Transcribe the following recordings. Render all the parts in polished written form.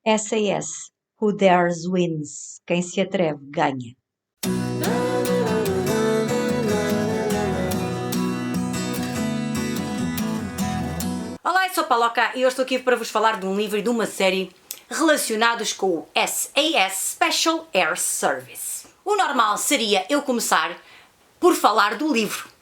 SAS, Who Dares Wins. Quem se atreve ganha. Olá, eu sou a Paloca e eu estou aqui para vos falar de um livro e de uma série relacionados com o SAS Special Air Service. O normal seria eu começar por falar do livro,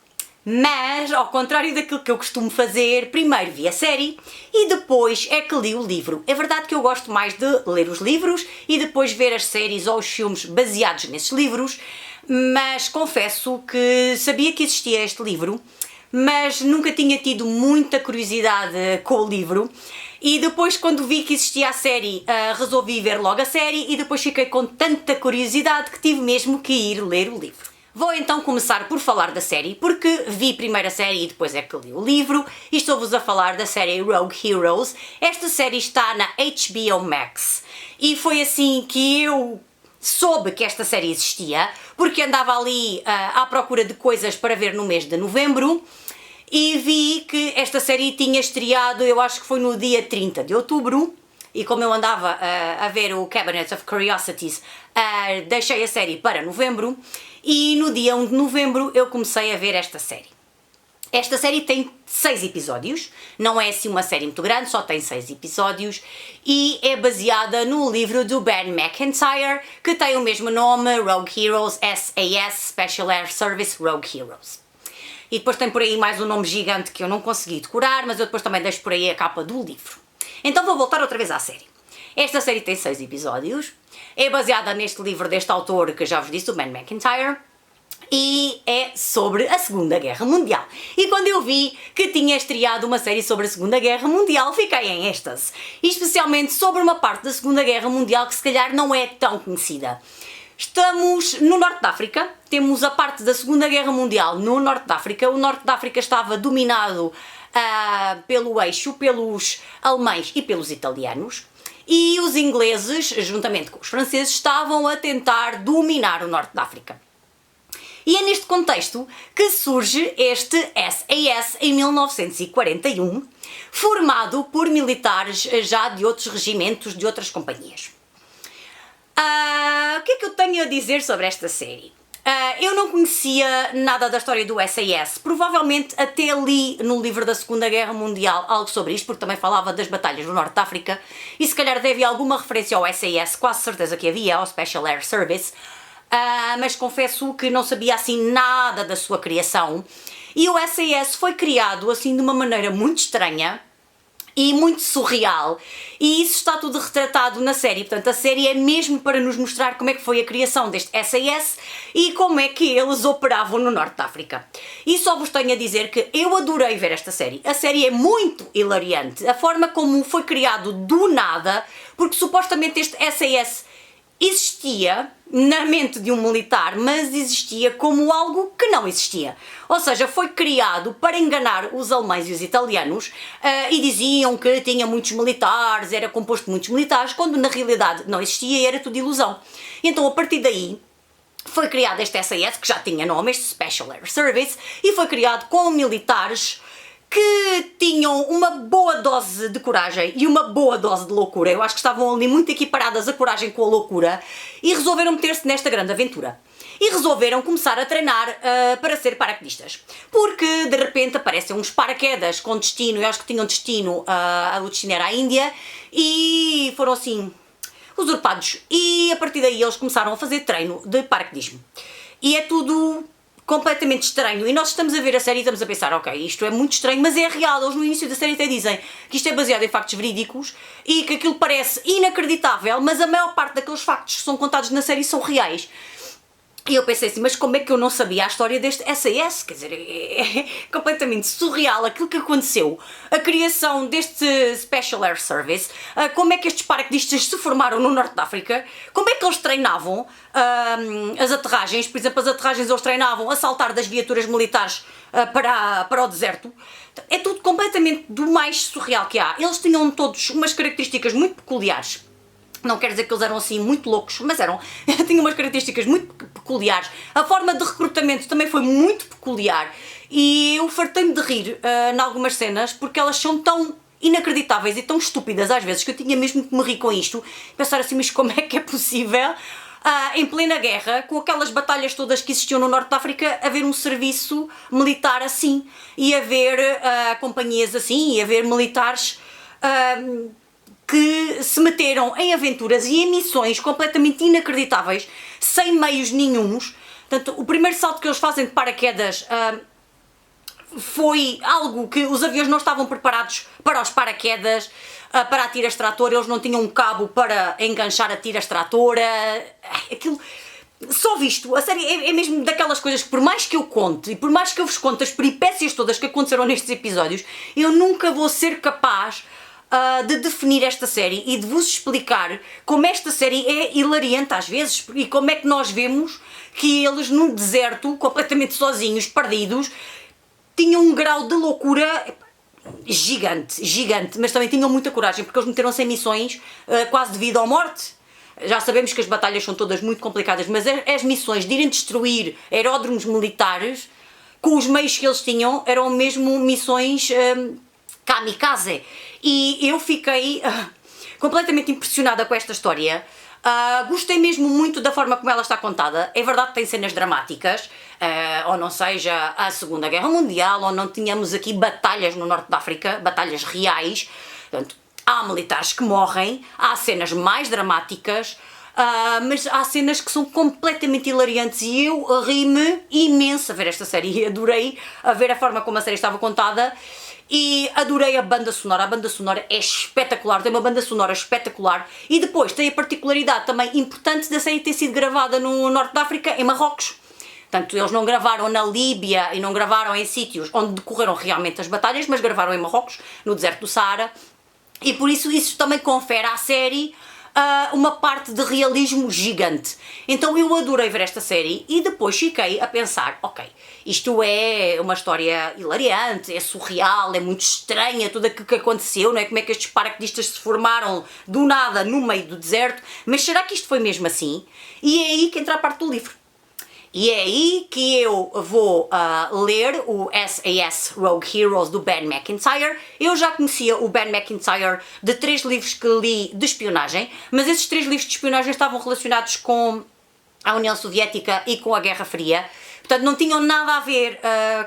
mas ao contrário daquilo que eu costumo fazer, primeiro vi a série e depois é que li o livro. É verdade que eu gosto mais de ler os livros e depois ver as séries ou os filmes baseados nesses livros, mas confesso que sabia que existia este livro, mas nunca tinha tido muita curiosidade com o livro e depois quando vi que existia a série resolvi ver logo a série e depois fiquei com tanta curiosidade que tive mesmo que ir ler o livro. Vou então começar por falar da série porque vi primeiro a série e depois é que li o livro e estou-vos a falar da série Rogue Heroes. Esta série está na HBO Max e foi assim que eu soube que esta série existia porque andava ali à procura de coisas para ver no mês de novembro e vi que esta série tinha estreado, eu acho que foi no dia 30 de outubro, e como eu andava a ver o Cabinet of Curiosities, deixei a série para novembro, e no dia 1 de novembro eu comecei a ver esta série. Esta série tem 6 episódios, não é assim uma série muito grande, só tem 6 episódios, e é baseada no livro do Ben McIntyre, que tem o mesmo nome, Rogue Heroes, SAS, Special Air Service Rogue Heroes. E depois tem por aí mais um nome gigante que eu não consegui decorar, mas eu depois também deixo por aí a capa do livro. Então vou voltar outra vez à série. Esta série tem 6 episódios, é baseada neste livro deste autor que já vos disse, o Ben McIntyre, e é sobre a Segunda Guerra Mundial. E quando eu vi que tinha estreado uma série sobre a Segunda Guerra Mundial, fiquei em êxtase. E especialmente sobre uma parte da Segunda Guerra Mundial que se calhar não é tão conhecida. Estamos no Norte de África, temos a parte da Segunda Guerra Mundial no Norte de África. O Norte de África estava dominado pelo eixo, pelos alemães e pelos italianos, e os ingleses, juntamente com os franceses, estavam a tentar dominar o Norte de África. E é neste contexto que surge este SAS em 1941, formado por militares já de outros regimentos, de outras companhias. O que é que eu tenho a dizer sobre esta série? Eu não conhecia nada da história do SAS, provavelmente até li no livro da Segunda Guerra Mundial algo sobre isto, porque também falava das batalhas no Norte de África, e se calhar deve alguma referência ao SAS, quase certeza que havia, ao Special Air Service, mas confesso que não sabia assim nada da sua criação, e o SAS foi criado assim de uma maneira muito estranha, e muito surreal, e isso está tudo retratado na série. Portanto, a série é mesmo para nos mostrar como é que foi a criação deste SAS e como é que eles operavam no Norte de África. E só vos tenho a dizer que eu adorei ver esta série. A série é muito hilariante, a forma como foi criado do nada, porque supostamente este SAS existia na mente de um militar, mas existia como algo que não existia. Ou seja, foi criado para enganar os alemães e os italianos e diziam que tinha muitos militares, era composto de muitos militares, quando na realidade não existia e era tudo ilusão. Então, a partir daí, foi criado este SAS, que já tinha nome, este Special Air Service, e foi criado com militares que tinham uma boa dose de coragem e uma boa dose de loucura. Eu acho que estavam ali muito equiparadas a coragem com a loucura e resolveram meter-se nesta grande aventura. E resolveram começar a treinar para ser paraquedistas. Porque de repente aparecem uns paraquedas com destino, eu acho que tinham destino, o destino era a Índia, e foram assim usurpados. E a partir daí eles começaram a fazer treino de paraquedismo. E é tudo completamente estranho, e nós estamos a ver a série e estamos a pensar, ok, isto é muito estranho, mas é real. Eles no início da série até dizem que isto é baseado em factos verídicos e que aquilo parece inacreditável, mas a maior parte daqueles factos que são contados na série são reais. E eu pensei assim, mas como é que eu não sabia a história deste SAS? Quer dizer, é completamente surreal aquilo que aconteceu, a criação deste Special Air Service, como é que estes paraquedistas se formaram no Norte de África, como é que eles treinavam as aterragens. Por exemplo, as aterragens eles treinavam a saltar das viaturas militares para o deserto. É tudo completamente do mais surreal que há. Eles tinham todos umas características muito peculiares. Não quer dizer que eles eram assim muito loucos, mas tinham umas características muito peculiares. A forma de recrutamento também foi muito peculiar e eu fartei-me de rir em algumas cenas porque elas são tão inacreditáveis e tão estúpidas às vezes que eu tinha mesmo que me rir com isto, pensar assim, mas como é que é possível em plena guerra, com aquelas batalhas todas que existiam no Norte de África, haver um serviço militar assim, e haver companhias assim, e haver militares que se meteram em aventuras e em missões completamente inacreditáveis, sem meios nenhuns. Portanto, o primeiro salto que eles fazem de paraquedas foi algo que os aviões não estavam preparados para os paraquedas, para a tira extratora, eles não tinham um cabo para enganchar a tira extratora, aquilo... Só visto, a série é mesmo daquelas coisas que por mais que eu conte e por mais que eu vos conte as peripécias todas que aconteceram nestes episódios, eu nunca vou ser capaz de definir esta série e de vos explicar como esta série é hilariante às vezes e como é que nós vemos que eles num deserto, completamente sozinhos, perdidos, tinham um grau de loucura gigante, gigante, mas também tinham muita coragem porque eles meteram-se em missões quase de vida ou morte. Já sabemos que as batalhas são todas muito complicadas, mas as missões de irem destruir aeródromos militares, com os meios que eles tinham, eram mesmo missões kamikaze. E eu fiquei completamente impressionada com esta história. Gostei mesmo muito da forma como ela está contada. É verdade que tem cenas dramáticas, ou não seja a Segunda Guerra Mundial, ou não tínhamos aqui batalhas no Norte de África, batalhas reais. Portanto, há militares que morrem, há cenas mais dramáticas, mas há cenas que são completamente hilariantes e eu ri-me imenso a ver esta série e adorei a ver a forma como a série estava contada e adorei a banda sonora é espetacular, tem uma banda sonora espetacular e depois tem a particularidade também importante da série ter sido gravada no Norte de África, em Marrocos. Portanto, eles não gravaram na Líbia e não gravaram em sítios onde decorreram realmente as batalhas, mas gravaram em Marrocos, no deserto do Saara. E por isso também confere à série uma parte de realismo gigante. Então eu adorei ver esta série e depois fiquei a pensar, ok, isto é uma história hilariante, é surreal, é muito estranha tudo aquilo que aconteceu, não é? Como é que estes paraquedistas se formaram do nada no meio do deserto, mas será que isto foi mesmo assim? E é aí que entra a parte do livro. E é aí que eu vou ler o SAS Rogue Heroes do Ben Macintyre. Eu já conhecia o Ben Macintyre de 3 livros que li de espionagem, mas esses 3 livros de espionagem estavam relacionados com a União Soviética e com a Guerra Fria. Portanto, não tinham nada a ver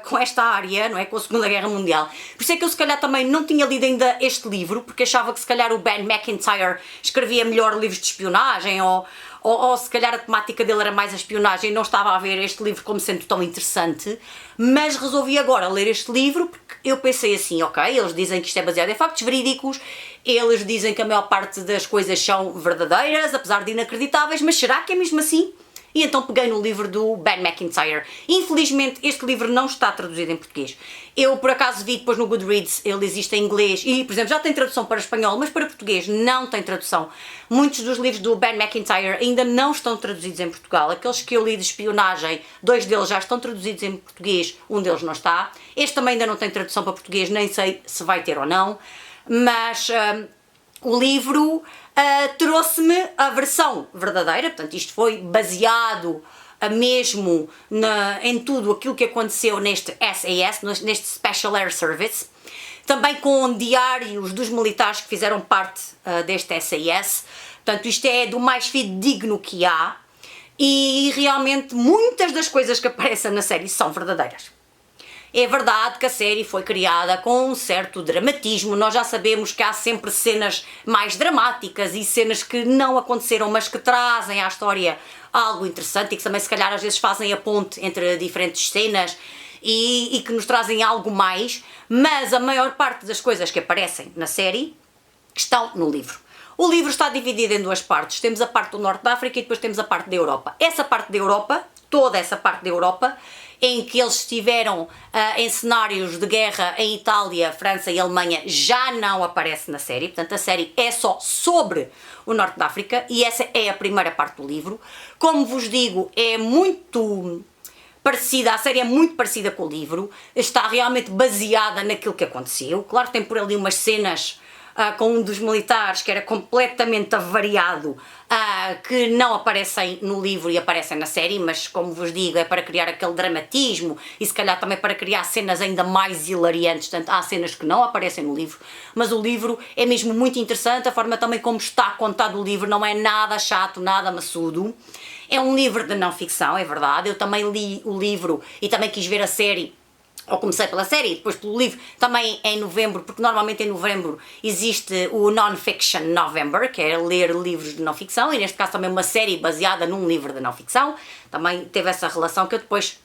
com esta área, não é? Com a Segunda Guerra Mundial. Por isso é que eu se calhar também não tinha lido ainda este livro, porque achava que se calhar o Ben Macintyre escrevia melhor livros de espionagem ou se calhar a temática dele era mais a espionagem e não estava a ver este livro como sendo tão interessante, mas resolvi agora ler este livro porque eu pensei assim, ok, eles dizem que isto é baseado em factos verídicos, eles dizem que a maior parte das coisas são verdadeiras, apesar de inacreditáveis, mas será que é mesmo assim? E então peguei no livro do Ben Macintyre. Infelizmente este livro não está traduzido em português. Eu por acaso vi depois no Goodreads, ele existe em inglês e, por exemplo, já tem tradução para espanhol, mas para português não tem tradução. Muitos dos livros do Ben Macintyre ainda não estão traduzidos em Portugal. Aqueles que eu li de espionagem, 2 deles já estão traduzidos em português, um deles não está. Este também ainda não tem tradução para português, nem sei se vai ter ou não. Mas o livro trouxe-me a versão verdadeira, portanto isto foi baseado mesmo em tudo aquilo que aconteceu neste SAS, neste Special Air Service, também com diários dos militares que fizeram parte deste SAS, portanto isto é do mais fidedigno que há e realmente muitas das coisas que aparecem na série são verdadeiras. É verdade que a série foi criada com um certo dramatismo, nós já sabemos que há sempre cenas mais dramáticas e cenas que não aconteceram, mas que trazem à história algo interessante e que também se calhar às vezes fazem a ponte entre diferentes cenas e que nos trazem algo mais, mas a maior parte das coisas que aparecem na série estão no livro. O livro está dividido em 2 partes, temos a parte do Norte da África e depois temos a parte da Europa. Essa parte da Europa, toda essa parte da Europa, em que eles estiveram em cenários de guerra em Itália, França e Alemanha, já não aparece na série, portanto a série é só sobre o Norte da África e essa é a primeira parte do livro. Como vos digo, é muito parecida, a série é muito parecida com o livro, está realmente baseada naquilo que aconteceu, claro que tem por ali umas cenas com um dos militares que era completamente avariado, que não aparecem no livro e aparecem na série, mas como vos digo, é para criar aquele dramatismo e se calhar também para criar cenas ainda mais hilariantes. Portanto, há cenas que não aparecem no livro, mas o livro é mesmo muito interessante, a forma também como está contado o livro não é nada chato, nada maçudo. É um livro de não ficção, é verdade, eu também li o livro e também quis ver a série. Ou comecei pela série e depois pelo livro, também em novembro, porque normalmente em novembro existe o Non-Fiction November, que é ler livros de não-ficção, e neste caso também uma série baseada num livro de não-ficção, também teve essa relação que eu depois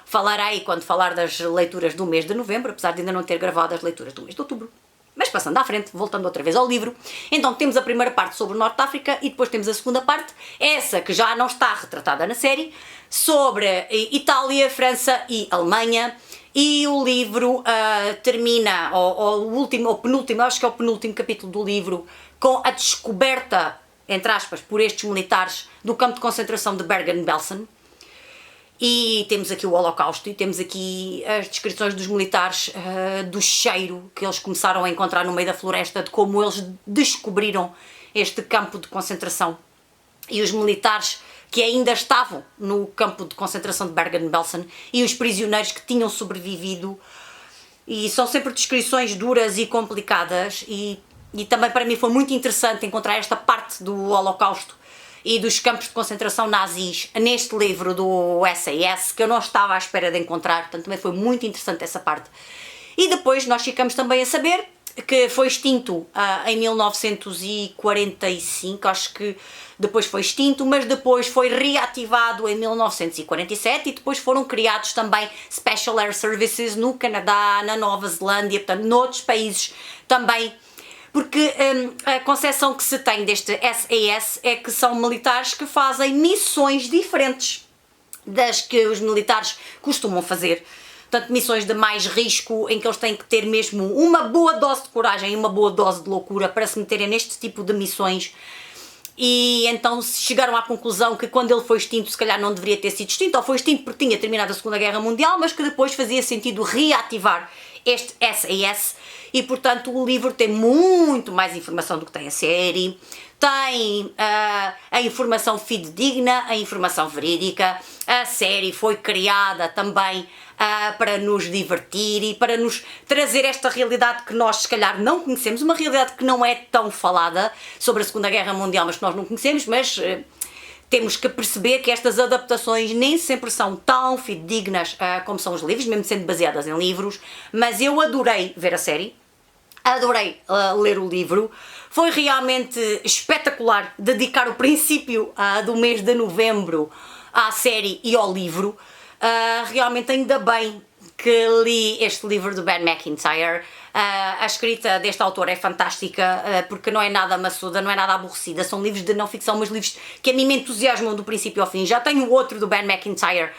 falarei quando falar das leituras do mês de novembro, apesar de ainda não ter gravado as leituras do mês de outubro. Mas passando à frente, voltando outra vez ao livro, então temos a primeira parte sobre o Norte de África e depois temos a segunda parte, essa que já não está retratada na série, sobre Itália, França e Alemanha. E o livro termina, ou penúltimo, acho que é o penúltimo capítulo do livro, com a descoberta, entre aspas, por estes militares do campo de concentração de Bergen-Belsen. E temos aqui o Holocausto e temos aqui as descrições dos militares, do cheiro que eles começaram a encontrar no meio da floresta, de como eles descobriram este campo de concentração. E os militares que ainda estavam no campo de concentração de Bergen-Belsen e os prisioneiros que tinham sobrevivido. E são sempre descrições duras e complicadas e também para mim foi muito interessante encontrar esta parte do Holocausto e dos campos de concentração nazis neste livro do SAS, que eu não estava à espera de encontrar, portanto também foi muito interessante essa parte. E depois nós ficamos também a saber que foi extinto em 1945, acho que depois foi extinto, mas depois foi reativado em 1947 e depois foram criados também Special Air Services no Canadá, na Nova Zelândia, portanto noutros países também, porque a concepção que se tem deste SAS é que são militares que fazem missões diferentes das que os militares costumam fazer. Portanto, missões de mais risco, em que eles têm que ter mesmo uma boa dose de coragem e uma boa dose de loucura para se meterem neste tipo de missões. E então chegaram à conclusão que quando ele foi extinto, se calhar não deveria ter sido extinto, ou foi extinto porque tinha terminado a Segunda Guerra Mundial, mas que depois fazia sentido reativar este SAS. E, portanto, o livro tem muito mais informação do que tem a série. Tem a informação fidedigna, a informação verídica. A série foi criada também para nos divertir e para nos trazer esta realidade que nós se calhar não conhecemos, uma realidade que não é tão falada sobre a Segunda Guerra Mundial, mas que nós não conhecemos, mas temos que perceber que estas adaptações nem sempre são tão fidedignas como são os livros, mesmo sendo baseadas em livros, mas eu adorei ver a série. Adorei ler o livro, foi realmente espetacular dedicar o princípio do mês de novembro à série e ao livro. Realmente ainda bem que li este livro do Ben McIntyre. A escrita deste autor é fantástica, porque não é nada maçuda, não é nada aborrecida, são livros de não ficção, mas livros que a mim me entusiasmam do princípio ao fim. Já tenho outro do Ben McIntyre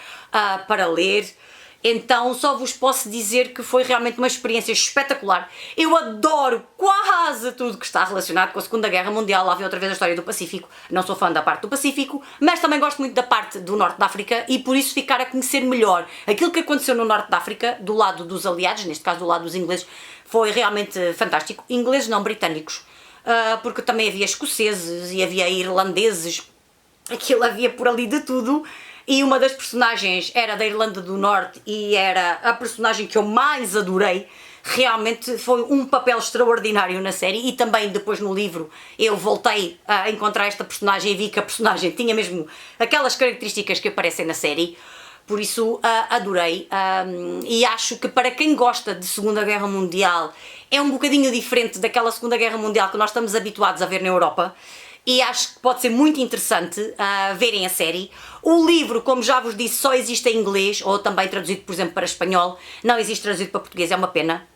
para ler. Então só vos posso dizer que foi realmente uma experiência espetacular. Eu adoro quase tudo que está relacionado com a Segunda Guerra Mundial. Lá vi outra vez a história do Pacífico. Não sou fã da parte do Pacífico, mas também gosto muito da parte do Norte de África e por isso ficar a conhecer melhor aquilo que aconteceu no Norte de África, do lado dos aliados, neste caso do lado dos ingleses, foi realmente fantástico. Ingleses não, britânicos, porque também havia escoceses e havia irlandeses, aquilo havia por ali de tudo. E uma das personagens era da Irlanda do Norte e era a personagem que eu mais adorei. Realmente foi um papel extraordinário na série e também depois no livro eu voltei a encontrar esta personagem e vi que a personagem tinha mesmo aquelas características que aparecem na série. Por isso adorei e acho que para quem gosta de Segunda Guerra Mundial é um bocadinho diferente daquela Segunda Guerra Mundial que nós estamos habituados a ver na Europa. E acho que pode ser muito interessante verem a série. O livro, como já vos disse, só existe em inglês, ou também traduzido, por exemplo, para espanhol. Não existe traduzido para português, é uma pena.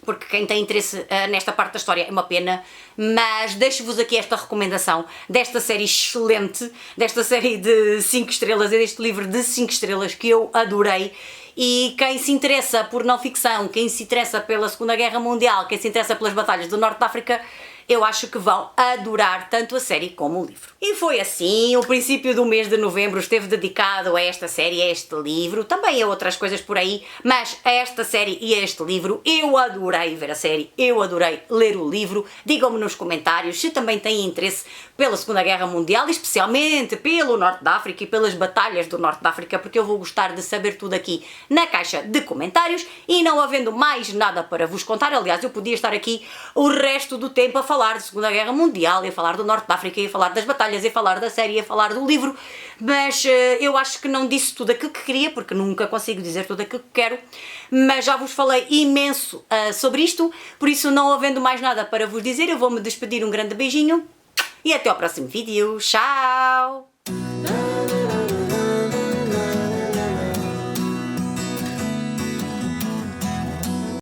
Porque quem tem interesse nesta parte da história é uma pena. Mas deixo-vos aqui esta recomendação desta série excelente, desta série de 5 estrelas, e deste livro de 5 estrelas que eu adorei. E quem se interessa por não ficção, quem se interessa pela Segunda Guerra Mundial, quem se interessa pelas batalhas do Norte de África, eu acho que vão adorar tanto a série como o livro. E foi assim, o princípio do mês de novembro esteve dedicado a esta série, a este livro, também a outras coisas por aí, mas a esta série e a este livro. Eu adorei ver a série, eu adorei ler o livro. Digam-me nos comentários se também têm interesse pela Segunda Guerra Mundial, especialmente pelo Norte da África e pelas batalhas do Norte da África, porque eu vou gostar de saber tudo aqui na caixa de comentários. E não havendo mais nada para vos contar, aliás, eu podia estar aqui o resto do tempo a falar de Segunda Guerra Mundial, e a falar do Norte da África, e a falar das batalhas, e a falar da série, e a falar do livro, mas eu acho que não disse tudo aquilo que queria, porque nunca consigo dizer tudo aquilo que quero, mas já vos falei imenso sobre isto, por isso, não havendo mais nada para vos dizer, eu vou-me despedir. Um grande beijinho e até ao próximo vídeo. Tchau!